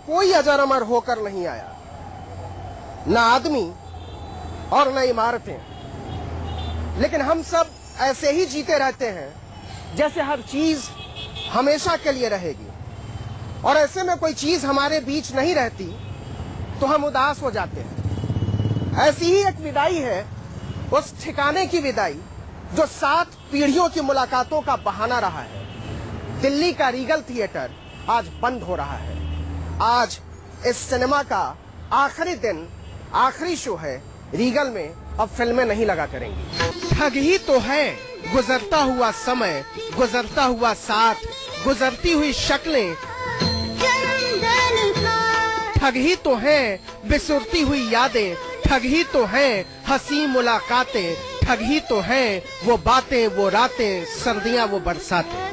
कोई अजर अमर होकर नहीं आया, न आदमी और न इमारतें। लेकिन हम सब ऐसे ही जीते रहते हैं जैसे हर चीज हमेशा के लिए रहेगी, और ऐसे में कोई चीज हमारे बीच नहीं रहती तो हम उदास हो जाते हैं। ऐसी ही एक विदाई है, उस ठिकाने की विदाई जो 7 पीढ़ियों की मुलाकातों का बहाना रहा है। दिल्ली का रीगल थिएटर आज बंद हो रहा है। आज इस सिनेमा का आखिरी दिन, आखिरी शो है। रीगल में अब फिल्में नहीं लगा करेंगी। ठग ही तो है गुजरता हुआ समय, गुजरता हुआ साथ, गुजरती हुई शक्लें। ठग ही तो है बिसुरती हुई यादें, ठग ही तो है हंसी मुलाकातें, ठग ही तो है वो बातें, वो रातें, सर्दियां, वो बरसातें।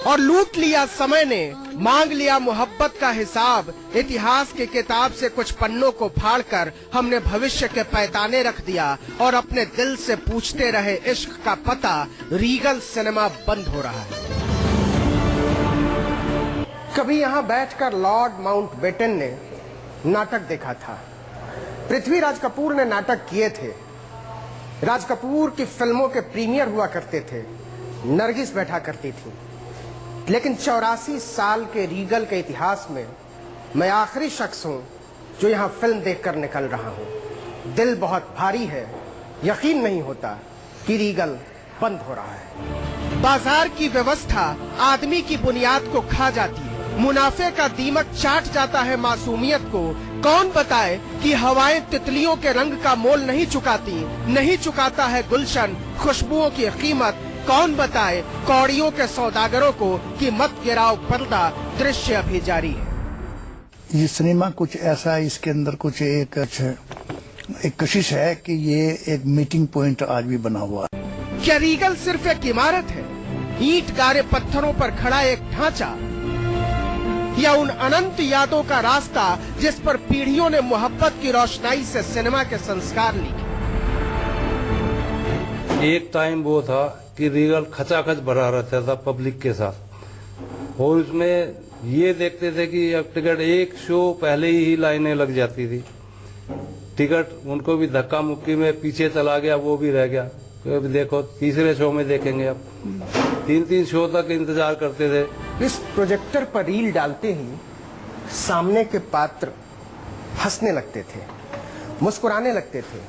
और लूट लिया समय ने, मांग लिया मोहब्बत का हिसाब। इतिहास की किताब से कुछ पन्नों को फाड़कर हमने भविष्य के पैताने रख दिया और अपने दिल से पूछते रहे इश्क का पता। रीगल सिनेमा बंद हो रहा है। कभी यहाँ बैठकर लॉर्ड माउंटबेटन ने नाटक देखा था। पृथ्वीराज कपूर ने नाटक किए थे। राज कपूर की फिल्मों के प्रीमियर हुआ करते थे। नरगिस बैठा करती थी। लेकिन 84 साल के रीगल के इतिहास में मैं आखिरी शख्स हूं जो यहां फिल्म देखकर निकल रहा हूं। दिल बहुत भारी है, यकीन नहीं होता कि रीगल बंद हो रहा है। बाजार की व्यवस्था आदमी की बुनियाद को खा जाती है। मुनाफे का दीमक चाट जाता है मासूमियत को। कौन बताए कि हवाएं तितलियों के रंग का मोल नहीं चुकाती, नहीं चुकाता है गुलशन खुशबुओं की कीमत। कौन बताए कौड़ियों के सौदागरों को कि मत गिराओ पर्दा, दृश्य अभी जारी है। ये सिनेमा कुछ ऐसा, इसके अंदर कुछ एक कशिश है कि ये एक मीटिंग पॉइंट आज भी बना हुआ है। क्या रीगल सिर्फ एक इमारत है, ईंट गारे पत्थरों पर खड़ा एक ढांचा, या उन अनंत यादों का रास्ता जिस पर पीढ़ियों ने मोहब्बत की रोशनाई से सिनेमा के संस्कार लिखे। एक टाइम वो था कि रीगल खचाखच भरा रहता था पब्लिक के साथ, और उसमें ये देखते थे कि अब टिकट एक शो पहले ही लाइनें लग जाती थी। टिकट उनको भी धक्का मुक्की में पीछे चला गया, वो भी रह गया। तो अभी देखो तीसरे शो में देखेंगे। अब 3-3 शो तक इंतजार करते थे। इस प्रोजेक्टर पर रील डालते ही सामने के पात्र हंसने लगते थे, मुस्कुराने लगते थे,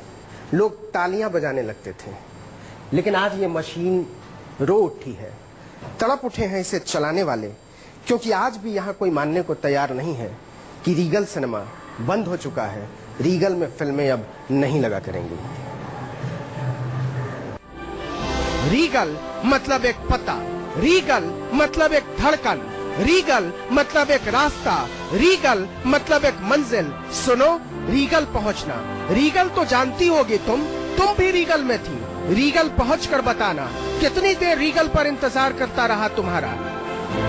लोग तालियां बजाने लगते थे। लेकिन आज ये मशीन रो उठी है, तड़प उठे हैं इसे चलाने वाले, क्योंकि आज भी यहाँ कोई मानने को तैयार नहीं है कि रीगल सिनेमा बंद हो चुका है। रीगल में फिल्में अब नहीं लगा करेंगी। रीगल मतलब एक पता, रीगल मतलब एक धड़कन, रीगल मतलब एक रास्ता, रीगल मतलब एक मंजिल। सुनो, रीगल पहुंचना। रीगल तो जानती होगी तुम भी रीगल में थी। रीगल पहुंचकर बताना कितनी देर रीगल पर इंतजार करता रहा तुम्हारा।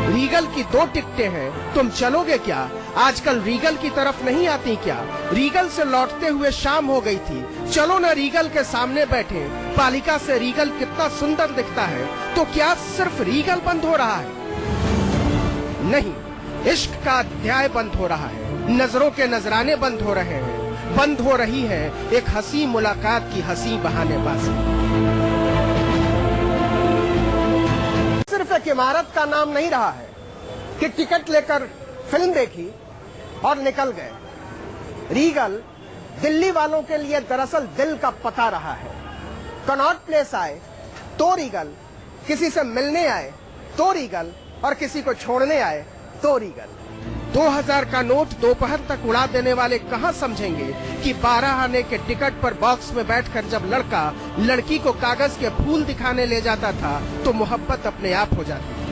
रीगल की 2 टिकटें हैं, तुम चलोगे क्या? आजकल रीगल की तरफ नहीं आती क्या? रीगल से लौटते हुए शाम हो गई थी, चलो ना रीगल के सामने बैठे। पालिका से रीगल कितना सुंदर दिखता है। तो क्या सिर्फ रीगल बंद हो रहा है? नहीं, इश्क का अध्याय बंद हो रहा है। नजरों के नजराने बंद हो रहे हैं। बंद हो रही है एक हंसी मुलाकात की हंसी बहानेबाजी। सिर्फ एक इमारत का नाम नहीं रहा है कि टिकट लेकर फिल्म देखी और निकल गए। रीगल दिल्ली वालों के लिए दरअसल दिल का पता रहा है। कनॉट प्लेस आए तो रीगल, किसी से मिलने आए तो रीगल, और किसी को छोड़ने आए तो रीगल। 2000 का नोट दोपहर तक उड़ा देने वाले कहां समझेंगे कि 12 आने के टिकट पर बॉक्स में बैठकर जब लड़का लड़की को कागज के फूल दिखाने ले जाता था तो मोहब्बत अपने आप हो जाती थी।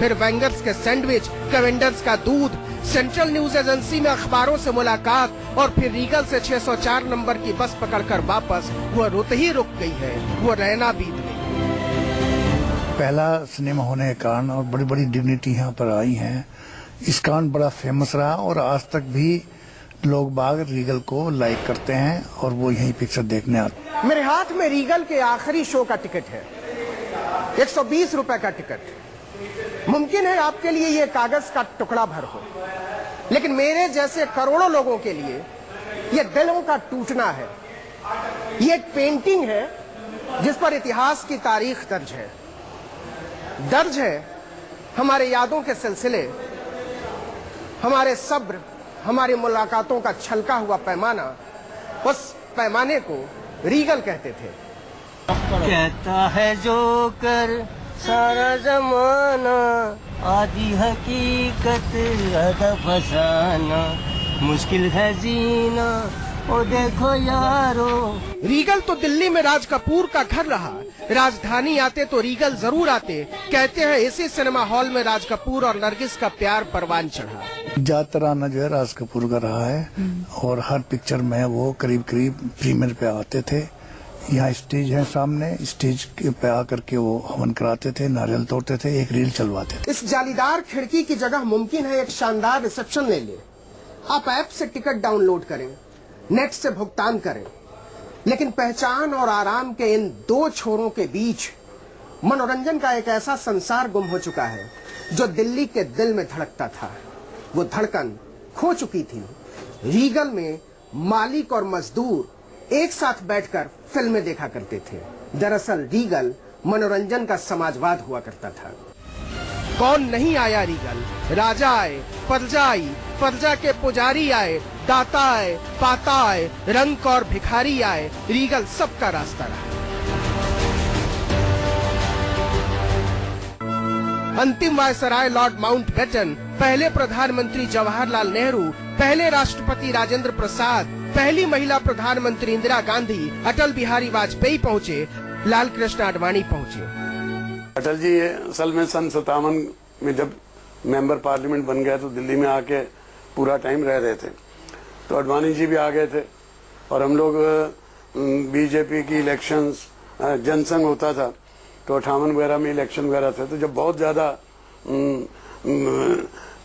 फिर बैंगर्स के सैंडविच, कैवेंडर्स का दूध, सेंट्रल न्यूज एजेंसी में अखबारों से मुलाकात, और फिर रीगल से 604 नंबर की बस पकड़कर वापस। वो रुत ही रुक गई है, वो रहना बीत गई। पहला सिनेमा होने के कारण और बड़ी बड़ी डिग्निटी यहाँ पर आई हैं। इस कारण बड़ा फेमस रहा और आज तक भी लोग बाग रीगल को लाइक करते हैं और वो यही पिक्चर देखने आते हैं। मेरे हाथ में रीगल के आखिरी शो का टिकट है। 120 रुपए का टिकट। मुमकिन है आपके लिए यह कागज का टुकड़ा भर हो, लेकिन मेरे जैसे करोड़ों लोगों के लिए यह दिलों का टूटना है। यह एक पेंटिंग है जिस पर इतिहास की तारीख दर्ज है हमारे यादों के सिलसिले, हमारे सब्र, हमारी मुलाकातों का छलका हुआ पैमाना। उस पैमाने को रीगल कहते थे। कहता है जो कर सारा जमाना, आधी हकीकत आधा फसाना, मुश्किल है जीना ओ देखो यारो। रीगल तो दिल्ली में राज कपूर का घर रहा। राजधानी आते तो रीगल जरूर आते। कहते हैं इसी सिनेमा हॉल में राज कपूर और नरगिस का प्यार परवान चढ़ा। ज्यादातर आना जो है राज कपूर का रहा है और हर पिक्चर में वो करीब करीब प्रीमियर पे आते थे। यहाँ स्टेज है सामने, स्टेज पे आकर के वो हवन कराते थे, नारियल तोड़ते थे, एक रील चलवाते थे। इस जालीदार खिड़की की जगह मुमकिन है एक शानदार रिसेप्शन ले ले। आप ऐप से टिकट डाउनलोड करें, नेट से भुगतान करें, लेकिन पहचान और आराम के इन दो छोरों के बीच मनोरंजन का एक ऐसा संसार गुम हो चुका है जो दिल्ली के दिल में धड़कता था। वो धड़कन खो चुकी थी। रीगल में मालिक और मजदूर एक साथ बैठकर फिल्में देखा करते थे। दरअसल रीगल मनोरंजन का समाजवाद हुआ करता था। कौन नहीं आया रीगल? राजा आए, प्रजा आई, प्रजा के पुजारी आए, दाता आए, पाता आए, रंक और भिखारी आए। रीगल सबका रास्ता रहा। अंतिम वायसराय लॉर्ड माउंटबेटन, पहले प्रधानमंत्री जवाहरलाल नेहरू, पहले राष्ट्रपति राजेंद्र प्रसाद, पहली महिला प्रधानमंत्री इंदिरा गांधी, अटल बिहारी वाजपेयी पहुंचे, लाल कृष्ण आडवाणी पहुंचे। अटल जी असल में सन 57 में जब मेंबर पार्लियामेंट बन गए तो दिल्ली में आके पूरा टाइम रह रहे थे, तो आडवाणी जी भी आ गए थे और हम लोग बीजेपी की इलेक्शंस जनसंघ होता था तो 58 वगैरह में इलेक्शन वगैरह थे, तो जब बहुत ज्यादा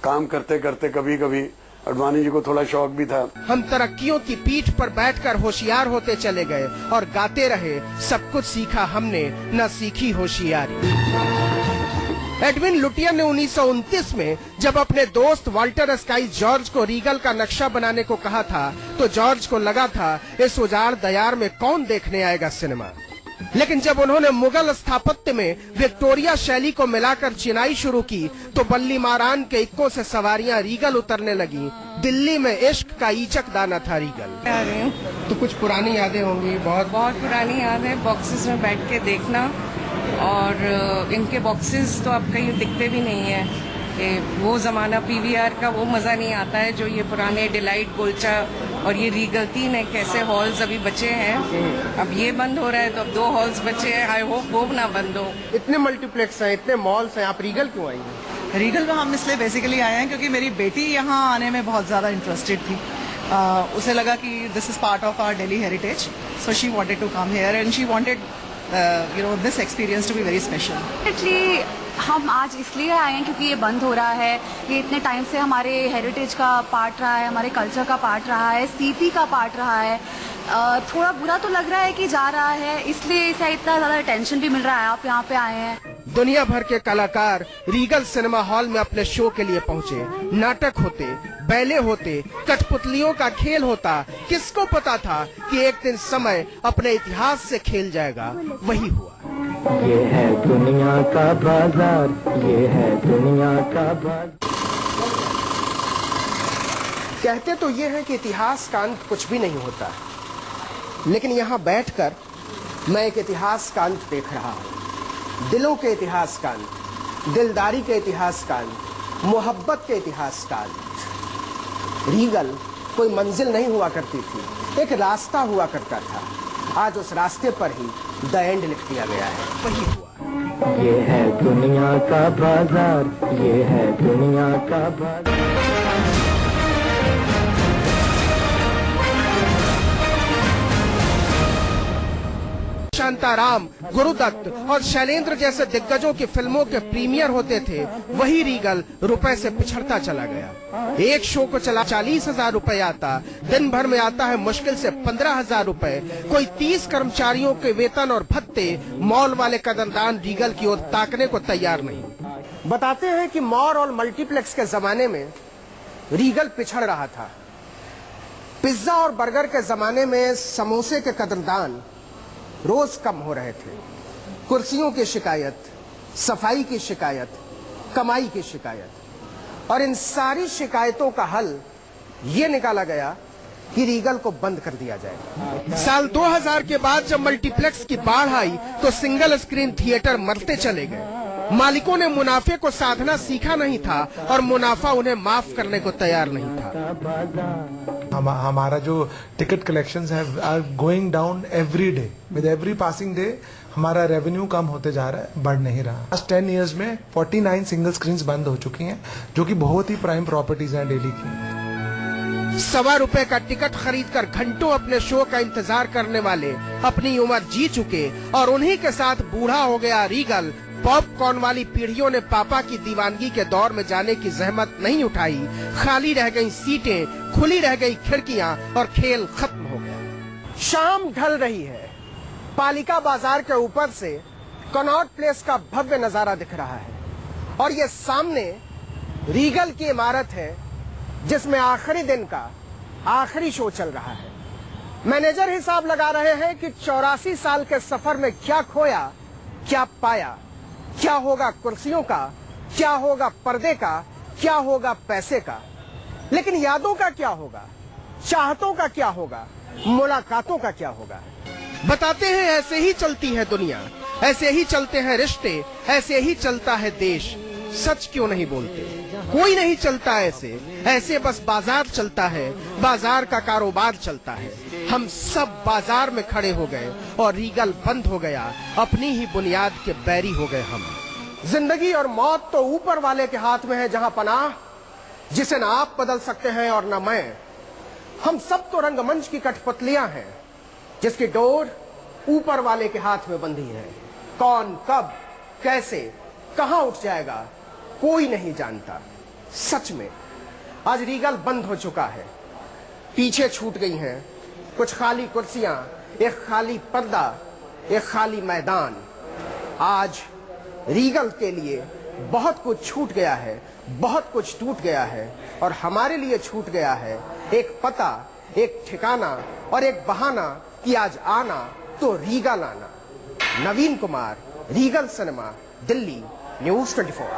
काम करते करते कभी कभी आडवाणी जी को थोड़ा शौक भी था। हम तरक्कियों की पीठ पर बैठकर होशियार होते चले गए और गाते रहे, सब कुछ सीखा हमने, न सीखी होशियारी। एडविन लुटियन ने 1929 में जब अपने दोस्त वाल्टर स्काइस जॉर्ज को रीगल का नक्शा बनाने को कहा था, तो जॉर्ज को लगा था इस उजाड़ दयार में कौन देखने आएगा सिनेमा। लेकिन जब उन्होंने मुगल स्थापत्य में विक्टोरिया शैली को मिलाकर चिनाई शुरू की, तो बल्ली मारान के इक्कों से सवारियां रीगल उतरने लगी। दिल्ली में इश्क का ईचक दाना था रीगल। आ रही हूँ तो कुछ पुरानी यादें होंगी। बहुत पुरानी याद है, बॉक्सेस में बैठ के देखना, और इनके बॉक्सेस तो अब कहीं दिखते भी नहीं है। वो जमाना पीवीआर का वो मजा नहीं आता है जो ये पुराने डिलाइट, गोलचा और ये रीगल 3 है, कैसे हॉल्स अभी बचे हैं। अब ये बंद हो रहा है तो अब 2 हॉल्स बचे हैं। आई होप वो ना बंद हो। इतने मल्टीप्लेक्स हैं, इतने मॉल्स हैं, आप रीगल क्यों आई हैं? रीगल में हम इसलिए बेसिकली आए हैं क्योंकि मेरी बेटी यहाँ आने में बहुत ज़्यादा इंटरेस्टेड थी। उसे लगा कि this is part of our Delhi heritage, so she wanted to come here and she wanted this experience to be very special. Actually हम आज इसलिए आए हैं क्योंकि ये बंद हो रहा है। ये इतने टाइम से हमारे हेरिटेज का पार्ट रहा है, हमारे कल्चर का पार्ट रहा है, सीपी का पार्ट रहा है। थोड़ा बुरा तो लग रहा है कि जा रहा है, इसलिए इसे इतना ज्यादा अटेंशन भी मिल रहा है। आप यहाँ पे आए हैं। दुनिया भर के कलाकार रीगल सिनेमा हॉल में अपने शो के लिए पहुँचे। नाटक होते, बैले होते, कठपुतलियों का खेल होता। किसको पता था कि एक दिन समय अपने इतिहास से खेल जाएगा। वही हुआ। ये है दुनिया का बाजार, ये है दुनिया का बाजार। कहते तो ये है कि इतिहास का अंत कुछ भी नहीं होता, लेकिन यहाँ बैठकर मैं एक इतिहास का अंत देख रहा हूँ। दिलों के इतिहास का अंत, दिलदारी के इतिहास का अंत, मोहब्बत के इतिहास का अंत। रीगल कोई मंजिल नहीं हुआ करती थी, एक रास्ता हुआ करता था। आज उस रास्ते पर ही द एंड लिख दिया गया है। वही हुआ। ये है दुनिया का बाजार, ये है दुनिया का बाजार। शांताराम, गुरुदत्त और शैलेंद्र जैसे दिग्गजों की फिल्मों के प्रीमियर होते थे, वही रीगल रुपए से पिछड़ता चला गया। एक शो को चला 40,000 रुपए आता, दिन भर में आता है मुश्किल से 15,000 रुपए। कोई 30 कर्मचारियों के वेतन और भत्ते मॉल वाले कदरदान रीगल की ओर ताकने को तैयार नहीं। बताते हैं कि मॉल और मल्टीप्लेक्स के जमाने में रीगल पिछड़ रहा था। पिज्जा और बर्गर के जमाने में समोसे के कदरदान रोज कम हो रहे थे। कुर्सियों की शिकायत, सफाई की शिकायत, कमाई की शिकायत, और इन सारी शिकायतों का हल ये निकाला गया कि रीगल को बंद कर दिया जाए। साल 2000 के बाद जब मल्टीप्लेक्स की बाढ़ आई तो सिंगल स्क्रीन थिएटर मरते चले गए। मालिकों ने मुनाफे को साधना सीखा नहीं था और मुनाफा उन्हें माफ करने को तैयार नहीं था। हमारा जो टिकट कलेक्शंस है are going down every day. With every passing day हमारा रेवेन्यू कम होते जा रहा है, बढ़ नहीं रहा। लास्ट 10 इयर्स में 49 सिंगल स्क्रीन्स बंद हो चुकी हैं, जो कि बहुत ही प्राइम प्रॉपर्टीज हैं दिल्ली की। ₹1.25 का टिकट खरीदकर घंटों अपने शो का इंतजार करने वाले अपनी उम्र जी चुके, और उन्हीं के साथ बूढ़ा हो गया रीगल। पॉपकॉर्न वाली पीढ़ियों ने पापा की दीवानगी के दौर में जाने की जहमत नहीं उठाई। खाली रह गई सीटें, खुली रह गई खिड़कियां और खेल खत्म हो गया। शाम ढल रही है। पालिका बाजार के ऊपर से कनॉट प्लेस का भव्य नजारा दिख रहा है, और ये सामने रीगल की इमारत है जिसमें आखिरी दिन का आखिरी शो चल रहा है। मैनेजर हिसाब लगा रहे हैं कि 84 साल के सफर में क्या खोया, क्या पाया, क्या होगा कुर्सियों का, क्या होगा पर्दे का, क्या होगा पैसे का, लेकिन यादों का क्या होगा, चाहतों का क्या होगा, मुलाकातों का क्या होगा। बताते हैं ऐसे ही चलती है दुनिया, ऐसे ही चलते हैं रिश्ते, ऐसे ही चलता है देश। सच क्यों नहीं बोलते? कोई नहीं चलता ऐसे, ऐसे बस बाजार चलता है, बाजार का कारोबार चलता है। हम सब बाजार में खड़े हो गए और रीगल बंद हो गया। अपनी ही बुनियाद के बैरी हो गए हम। जिंदगी और मौत तो ऊपर वाले के हाथ में है, जहां पनाह जिसे न आप बदल सकते हैं और न मैं। हम सब तो रंगमंच की कठपुतलियां हैं जिसकी डोर ऊपर वाले के हाथ में बंधी है। कौन कब कैसे कहां उठ जाएगा कोई नहीं जानता। सच में आज रीगल बंद हो चुका है। पीछे छूट गई हैं कुछ खाली कुर्सियां, एक खाली पर्दा, एक खाली मैदान। आज रीगल के लिए बहुत कुछ छूट गया है, बहुत कुछ टूट गया है, और हमारे लिए छूट गया है एक पता, एक ठिकाना और एक बहाना कि आज आना तो रीगल आना। Naveen Kumar, Regal cinema, Delhi, news 24।